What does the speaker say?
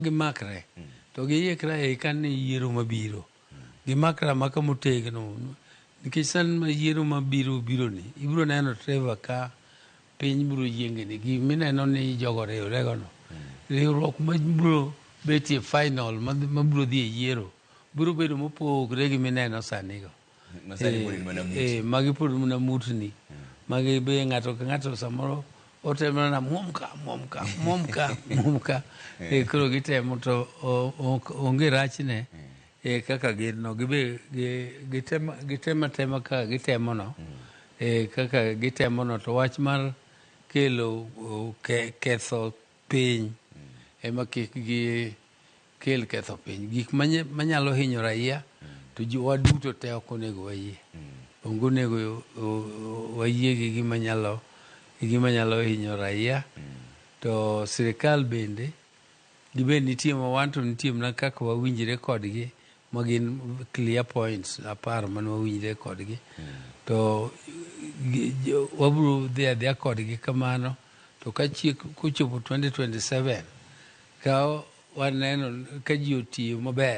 gimakre to giikre kan yiero mabiro gimakra maka motegno nikech san ma yiero mabiro ni ibiro neno Trevor ka piny biro yiengni gimineno ni jogo riwregono riwruok mabiro betie final mabiro dhi e yiero biro bedo mopogre gi mineno sanigo magi pod mana mutni magi be ng'ato ka ng'ato samoro otemo na muomka koro gitemo to onge rachne kaka gin no gibe gitema ka gitemono kaka gitemono to wach mar kelo ketho piny ema kik gi kel ketho piny gik manyalo hinyo raia to waduto te ok onego wayie onge onego wayie gi gima nyalo hinyo raia to sirikal bende gibed nitie ma wan to nitie mana kaka wawinjre kodgi ma gin clear points 10 man wawinjre kodgi to wabiro dhi adhiya kodgi kamano to kochopo 2027 ka waneno ka ji otiyo maber